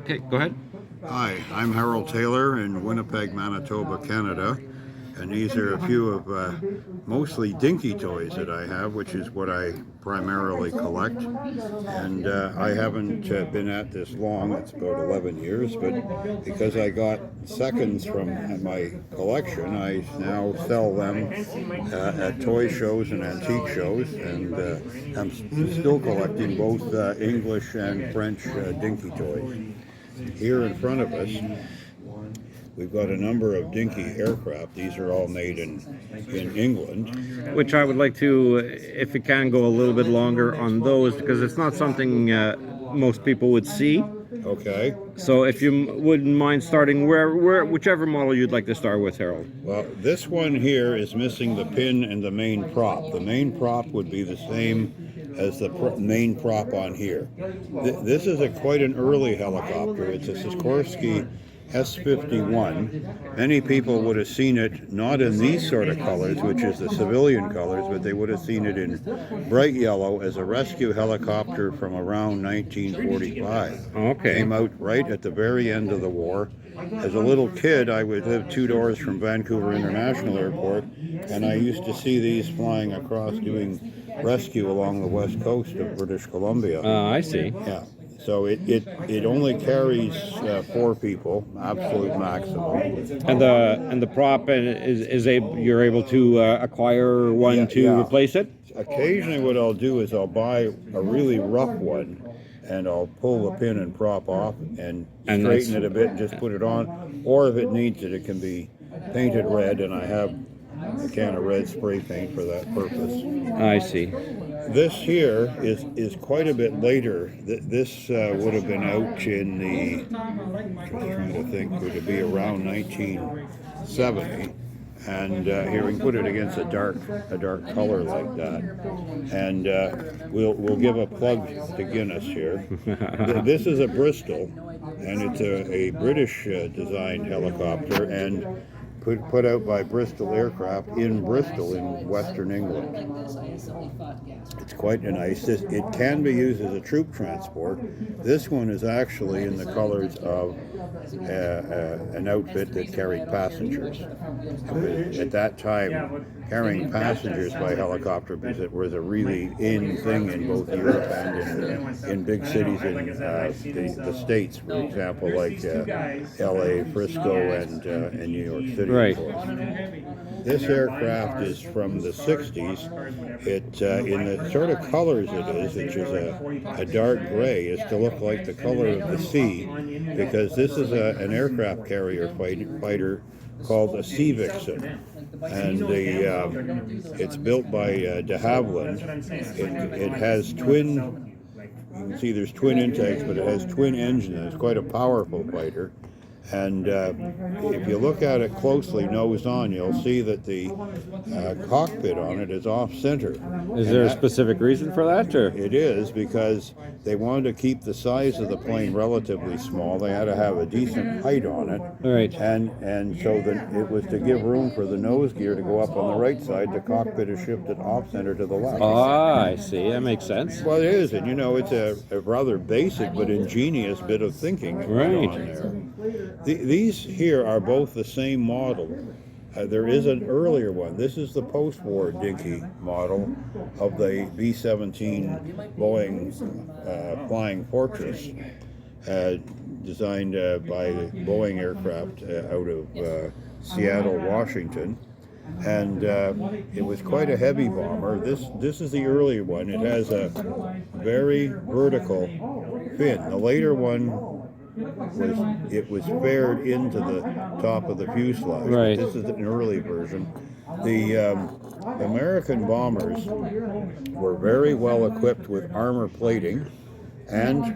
Okay, go ahead. Hi, I'm Harold Taylor in Winnipeg, Manitoba, Canada, and these are a few of mostly dinky toys that I have, which is what I primarily collect. And I haven't been at this long, it's about 11 years, but because I got seconds from my collection, I now sell them at toy shows and antique shows, and I'm still collecting both English and French dinky toys. Here in front of us, we've got a number of dinky aircraft. These are all made in England. Which I would like to, if it can, go a little bit longer on those, because it's not something most people would see. Okay. So if you wouldn't mind starting whichever model you'd like to start with, Harold. Well, this one here is missing the pin and the main prop. The main prop would be the same as the main prop on here. This is quite an early helicopter. It's a Sikorsky S51. Many people would have seen it not in these sort of colors, which is the civilian colors, but they would have seen it in bright yellow as a rescue helicopter from around 1945. Okay. Came out right at the very end of the war. As a little kid, I would live 2 doors from Vancouver International Airport, and I used to see these flying across doing rescue along the west coast of British Columbia. I see. Yeah. So it only carries 4 people, absolute maximum. And the prop you're able to acquire one to replace it? Occasionally what I'll do is I'll buy a really rough one, and I'll pull the pin and prop off and straighten it a bit and just put it on. Or if it needs it, it can be painted red, and I have a can of red spray paint for that purpose. I see. This here is quite a bit later. This would have been out in the, I'm trying to think, would it be around 1970? And here we can put it against a dark color like that. And we'll give a plug to Guinness here. This is a Bristol, and it's a British designed helicopter, and put out by Bristol Aircraft in Bristol in Western England. It's quite nice. It can be used as a troop transport. This one is actually in the colors of an outfit that carried passengers. At that time, carrying passengers by helicopter was a really in thing in both Europe and in big cities in the States, for example, like LA, Frisco, and New York City. Right. This aircraft is from the 60s. It in the sort of colors it is, which is a dark gray, is to look like the color of the sea, because this is an aircraft carrier fighter called a Sea Vixen. And it's built by de Havilland. It has twin, you can see there's twin intakes, but it has twin engines. It's quite a powerful fighter. And if you look at it closely, nose on, you'll see that the cockpit on it is off-center. Is there a specific reason for that? Or? It is because they wanted to keep the size of the plane relatively small. They had to have a decent height on it. Right. And so it was to give room for the nose gear to go up on the right side. The cockpit is shifted off-center to the left. Ah, I see. That makes sense. Well, it is, and it's a rather basic but ingenious bit of thinking on there. These here are both the same model. There is an earlier one. This is the post-war dinky model of the B17 Boeing Flying Fortress, designed by the Boeing aircraft out of Seattle, Washington. And it was quite a heavy bomber. This is the earlier one. It has a very vertical fin. The later one was fared into the top of the fuselage. Right. This is an early version. The American bombers were very well equipped with armor plating and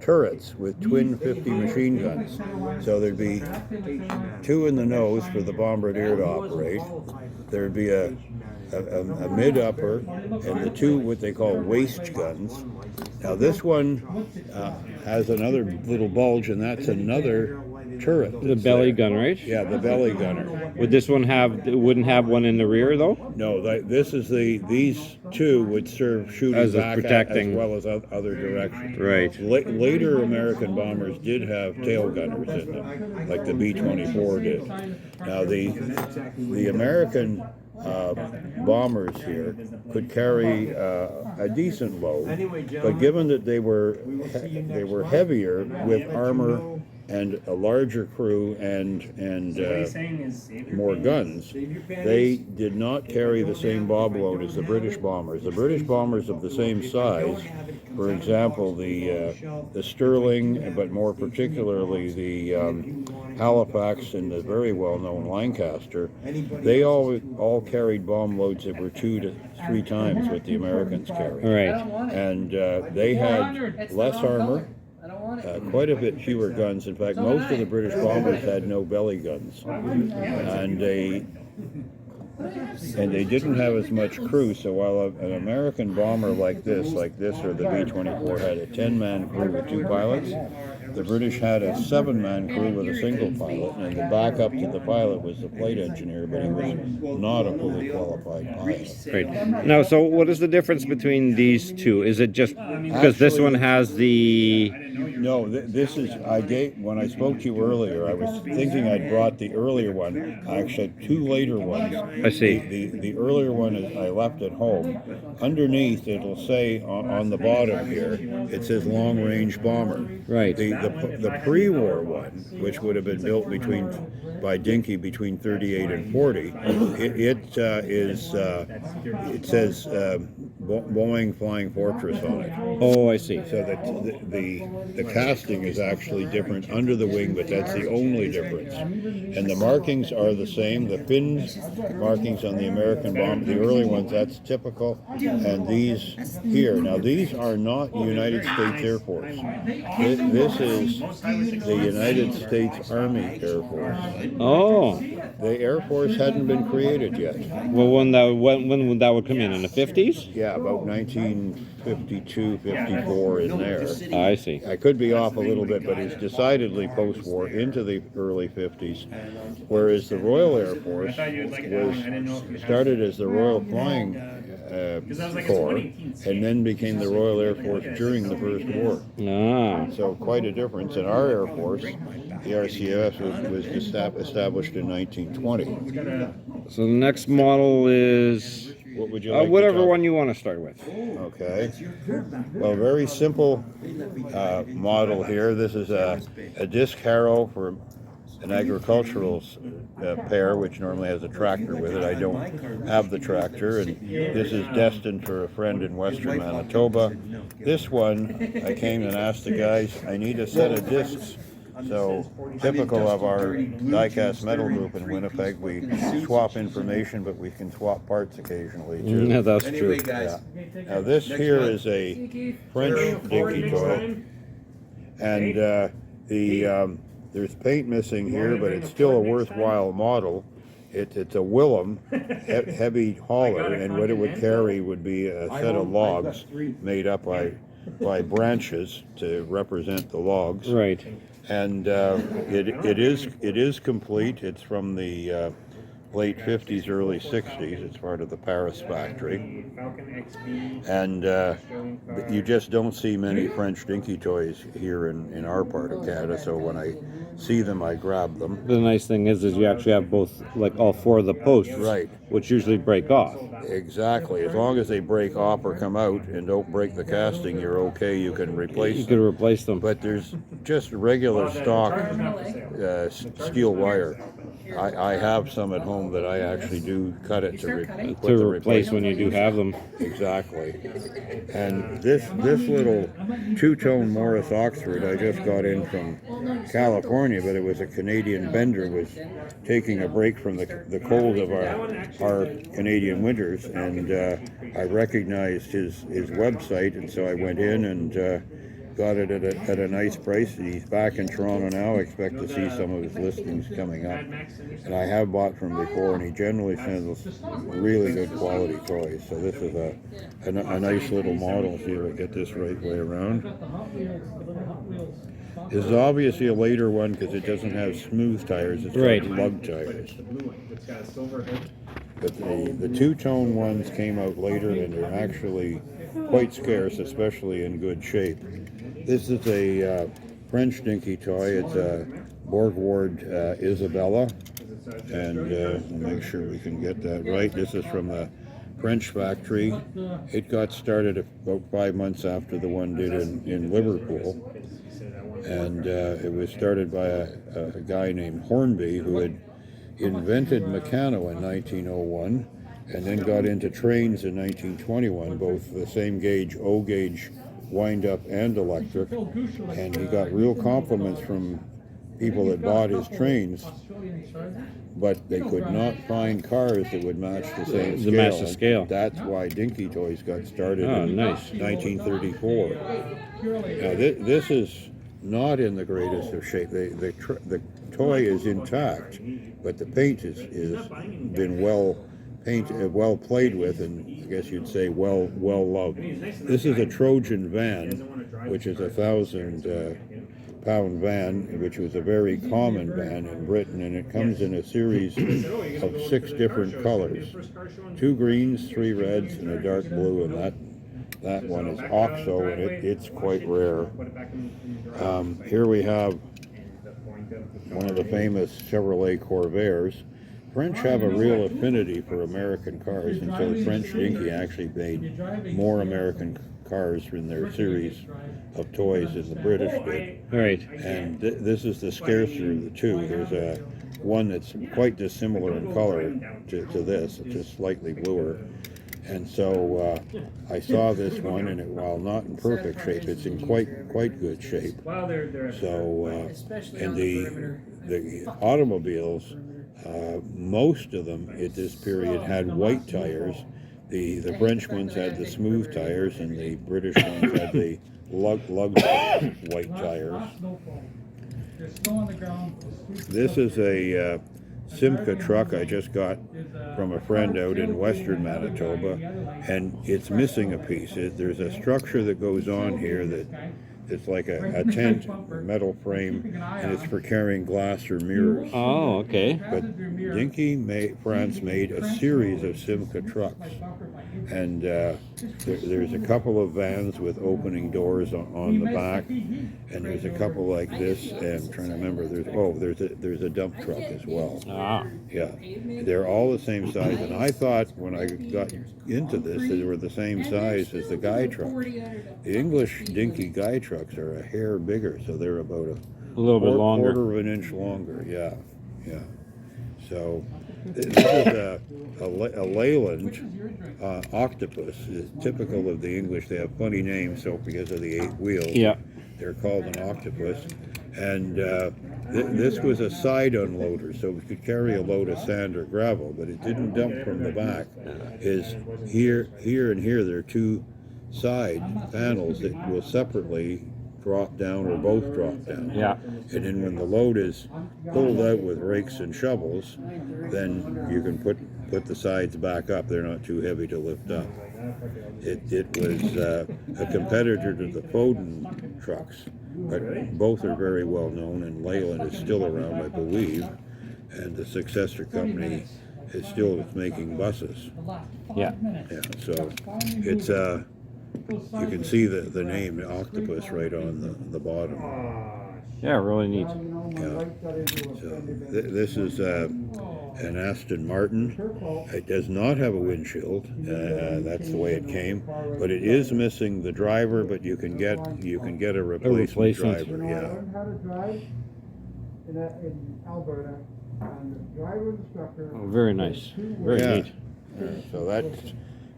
turrets with twin 50 machine guns. So there'd be 2 in the nose for the bombardier to operate. There'd be a mid-upper and the 2 what they call waist guns. Now this one has another little bulge, and that's another turret. The that's belly there. gun, right? Yeah, the belly gunner. Would this one wouldn't have one in the rear though? No, this is these two would serve shooting As a back protecting. as well as other directions. Right. Later American bombers did have tail gunners in them, like the B-24 did. Now the American bombers here could carry a decent load, but given that they were heavier with armor and a larger crew and more guns, they did not carry the same bomb load as the British bombers. The British bombers of the same size, for example, the Sterling, but more particularly the Halifax and the very well-known Lancaster, they all carried bomb loads that were 2 to 3 times what the Americans carried. Right. And they had less armor, quite a bit fewer guns. In fact, most of the British bombers had no belly guns, and they didn't have as much crew. So while an American bomber like this or the B-24 had a 10-man crew with 2 pilots, the British had a 7-man crew with a single pilot, and the backup to the pilot was the flight engineer, but he was not a fully qualified pilot. Right. Now, so what is the difference between these two? Is it just because this one has the... No, this is, when I spoke to you earlier, I was thinking I'd brought the earlier one. I actually had 2 later ones. I see. The earlier one I left at home. Underneath, it'll say on the bottom here, it says long-range bomber. Right. The pre-war one, which would have been built by Dinky between 38 and 40, it says Boeing Flying Fortress on it. Oh, I see. So that the casting is actually different under the wing, but that's the only difference. And the markings are the same. The fins markings on the American bomb, the early ones, that's typical. And these here, now these are not United States Air Force. This is the United States Army Air Force. Oh. The Air Force hadn't been created yet. Well, when would that would come in the 50s? Yeah, about 1952, 54 in there. I see. I could be off a little bit, but it's decidedly post-war into the early 50s, whereas the Royal Air Force started as the Royal Flying Corps and then became the Royal Air Force during the First War. Ah. So quite a difference. And our Air Force, the RCF, was established in 1920. So the next model is... What would you like whatever one you want to start with. Okay. Well, very simple model here. This is a Disc Harrow for an agricultural pair, which normally has a tractor with it. I don't have the tractor, and this is destined for a friend in western Manitoba. This one, I came and asked the guys, I need a set of discs. So, typical of our Diecast metal group in Winnipeg, we swap information, but we can swap parts occasionally too. Yeah, that's true. Yeah. Now this here is a French dinky toy, and there's paint missing here, but it's still a worthwhile model. It's a Willem, heavy hauler, and what it would carry would be a set of logs made up by branches to represent the logs. Right. And it is complete. It's from the late 50s, early 60s. It's part of the Paris factory. And you just don't see many French dinky toys here in our part of Canada, so when I see them, I grab them. The nice thing is you actually have both, like all 4 of the posts, Right. which usually break off. Exactly. As long as they break off or come out and don't break the casting, you're okay. You can replace You them. could replace them. But there's just regular stock steel wire. I have some at home that I actually do cut it to replace when you do have them. Exactly. And this little two-tone Morris Oxford I just got in from California, but it was a Canadian bender, was taking a break from the cold of our Canadian winters, and I recognized his website, and so I went in and got it at a nice price. He's back in Toronto now. I expect to see some of his listings coming up. And I have bought from before, and he generally sends really good quality toys. So this is a nice little model. See if I get this right way around. This is obviously a later one because it doesn't have smooth tires. It's Right. got lug tires. But the two-tone ones came out later, and they're actually quite scarce, especially in good shape. This is a French dinky toy. It's a Borgward Isabelle, and we'll make sure we can get that right. This is from a French factory. It got started about 5 months after the one did in Liverpool, and it was started by a guy named Hornby, who had invented Meccano in 1901 and then got into trains in 1921, both the same gauge, O gauge, wind up and electric, and he got real compliments from people that bought his trains, but they could not find cars that would match the same scale. Match the scale. That's why dinky toys got started in nice. 1934. Now this is not in the greatest of shape. The toy is intact, but the paint is been well played with, and I guess you'd say well loved. This is a Trojan van, which is 1,000-pound van, which was a very common van in Britain, and it comes in a series of 6 different colors: 2 greens, 3 reds, and a dark blue, and that one is OXO, and it's quite rare. Here we have one of the famous Chevrolet Corvairs. French have a real affinity for American cars, and so French Dinky actually made more American cars in their series of toys than the British did. Right. And this is the scarcer of the two. There's one that's quite dissimilar in color to this, it's just slightly bluer. And so I saw this one, and while not in perfect shape, it's in quite good shape. So, and the automobiles, most of them at this period had white tires. The French ones had the smooth tires, and the British ones had the lug white tires. This is a Simca Truck I just got from a friend out in western Manitoba, and it's missing a piece. There's a structure that goes on here that it's like a tent, metal frame, and it's for carrying glass or mirrors. Oh, okay. But Dinky France made a series of Simca Trucks, and there's a couple of vans with opening doors on the back, and there's a couple like this, and I'm trying to remember, there's a dump truck as well. Ah. Yeah, they're all the same size, and I thought when I got into this they were the same size as the guy truck. The English Dinky guy trucks are a hair bigger, so they're about a little bit longer, quarter of an inch longer. Yeah. So this is a Leyland Octopus. It's typical of the English. They have funny names, so because of the 8 wheels, they're called an octopus. And this was a side unloader, so it could carry a load of sand or gravel, but it didn't dump from the back. Here, and here, there are 2 side panels that will separately drop down or both drop down. Yeah. And then when the load is pulled out with rakes and shovels, then you can put the sides back up. They're not too heavy to lift up. It was a competitor to the Foden trucks, but both are very well known, and Leyland is still around, I believe, and the successor company is still making buses. Yeah. So it's you can see the name, the octopus, right on the bottom. Yeah, really neat. Yeah. So this is an Aston Martin. It does not have a windshield. That's the way it came, but it is missing the driver. But you can get a replacement driver. Yeah. Learned how to drive in Alberta, and the driver instructor. Oh, very nice. Very neat. So that's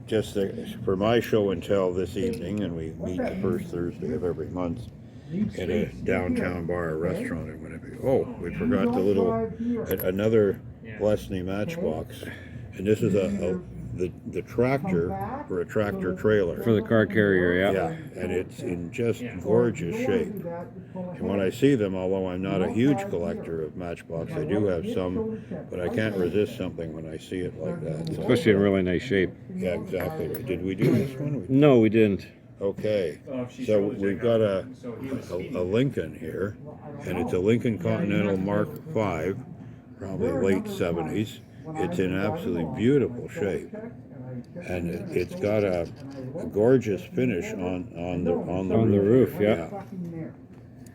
just for my show and tell this evening, and we meet the first Thursday of every month at a downtown bar or restaurant in Winnipeg. Oh, we forgot another Lesney Matchbox, and this is the tractor for a tractor trailer. For the car carrier, Yeah, and it's in just gorgeous shape. And when I see them, although I'm not a huge collector of Matchbox, I do have some, but I can't resist something when I see it like that. So, especially in really nice shape. yeah, exactly right. Did we do this one? No, we didn't. Okay, so we've got a Lincoln here, and it's a Lincoln Continental Mark V, probably late 70s. It's in absolutely beautiful shape, and it's got a gorgeous finish on the roof. Yeah.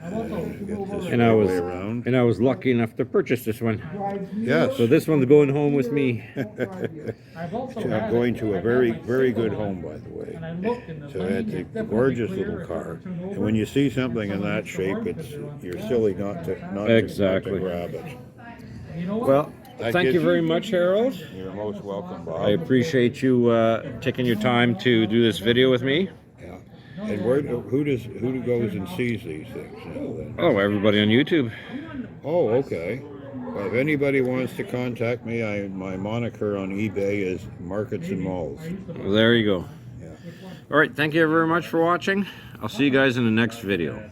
And I was lucky enough to purchase this one. Yes. So this one's going home with me. Going to a very, very good home, by the way. So it's a gorgeous little car. And when you see something in that shape, you're silly not to grab it. Well, thank you very much, Harold. You're most welcome, Bob. I appreciate you taking your time to do this video with me. Yeah. And who goes and sees these things now then? Oh, everybody on YouTube. Oh, okay. Well, if anybody wants to contact me, my moniker on eBay is Markets and Malls. Well, there you go. Yeah. All right, thank you very much for watching. I'll see you guys in the next video.